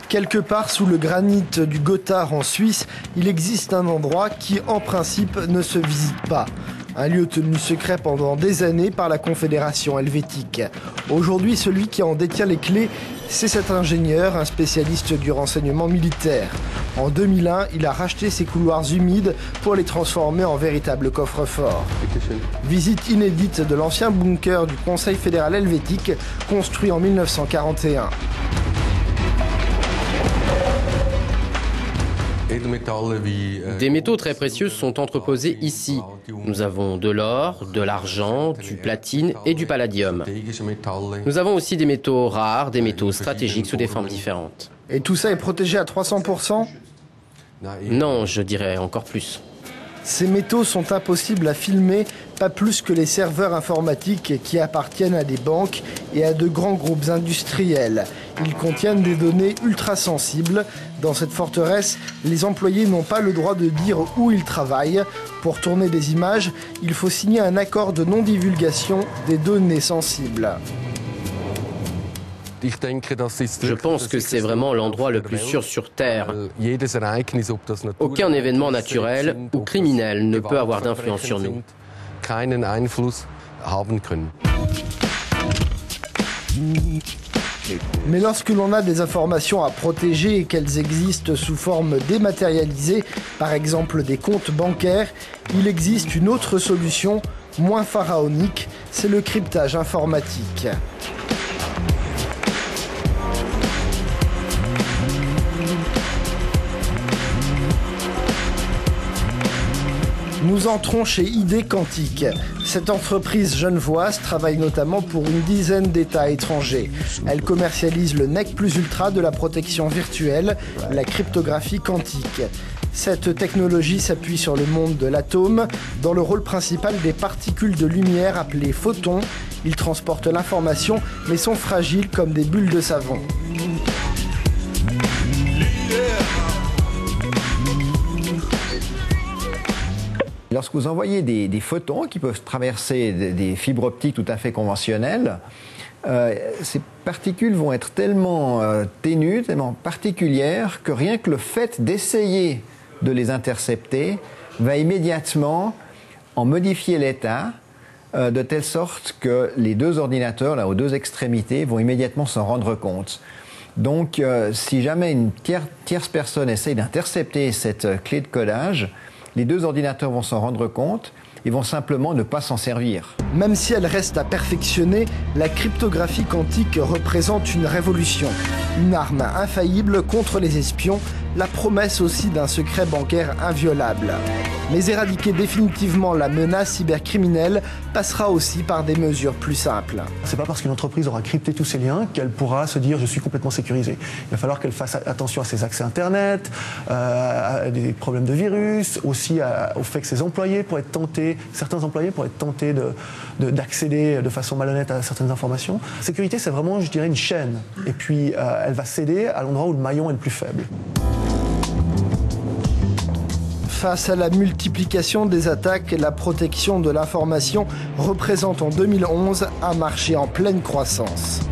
Quelque part sous le granit du Gotthard en Suisse, il existe un endroit qui, en principe, ne se visite pas. Un lieu tenu secret pendant des années par la Confédération helvétique. Aujourd'hui, celui qui en détient les clés, c'est cet ingénieur, un spécialiste du renseignement militaire. En 2001, il a racheté ces couloirs humides pour les transformer en véritable coffre-fort. Visite inédite de l'ancien bunker du Conseil fédéral helvétique, construit en 1941. Des métaux très précieux sont entreposés ici. Nous avons de l'or, de l'argent, du platine et du palladium. Nous avons aussi des métaux rares, des métaux stratégiques sous des formes différentes. Et tout ça est protégé à 300%? Non, je dirais encore plus. Ces métaux sont impossibles à filmer, pas plus que les serveurs informatiques qui appartiennent à des banques et à de grands groupes industriels. Ils contiennent des données ultra sensibles. Dans cette forteresse, les employés n'ont pas le droit de dire où ils travaillent. Pour tourner des images, il faut signer un accord de non-divulgation des données sensibles. Je pense que c'est vraiment l'endroit le plus sûr sur Terre. Aucun événement naturel ou criminel ne peut avoir d'influence sur nous. Mais lorsque l'on a des informations à protéger et qu'elles existent sous forme dématérialisée, par exemple des comptes bancaires, il existe une autre solution, moins pharaonique, c'est le cryptage informatique. Nous entrons chez ID Quantique. Cette entreprise genevoise travaille notamment pour une dizaine d'États étrangers. Elle commercialise le NEC Plus Ultra de la protection virtuelle, la cryptographie quantique. Cette technologie s'appuie sur le monde de l'atome, dans le rôle principal des particules de lumière appelées photons. Ils transportent l'information, mais sont fragiles comme des bulles de savon. Lorsque vous envoyez des photons qui peuvent traverser des fibres optiques tout à fait conventionnelles, ces particules vont être tellement ténues, tellement particulières, que rien que le fait d'essayer de les intercepter va immédiatement en modifier l'état, de telle sorte que les deux ordinateurs, là, aux deux extrémités, vont immédiatement s'en rendre compte. Donc, si jamais une tierce personne essaye d'intercepter cette clé de codage, les deux ordinateurs vont s'en rendre compte et vont simplement ne pas s'en servir. Même si elle reste à perfectionner, la cryptographie quantique représente une révolution. Une arme infaillible contre les espions, la promesse aussi d'un secret bancaire inviolable. Mais éradiquer définitivement la menace cybercriminelle passera aussi par des mesures plus simples. C'est pas parce qu'une entreprise aura crypté tous ses liens qu'elle pourra se dire je suis complètement sécurisé. Il va falloir qu'elle fasse attention à ses accès Internet, à des problèmes de virus, aussi au fait que ses employés pourraient être tentés, certains employés pourraient être tentés d'accéder de façon malhonnête à certaines informations. La sécurité, c'est vraiment, je dirais, une chaîne. Et puis, elle va céder à l'endroit où le maillon est le plus faible. Face à la multiplication des attaques, la protection de l'information représente en 2011 un marché en pleine croissance.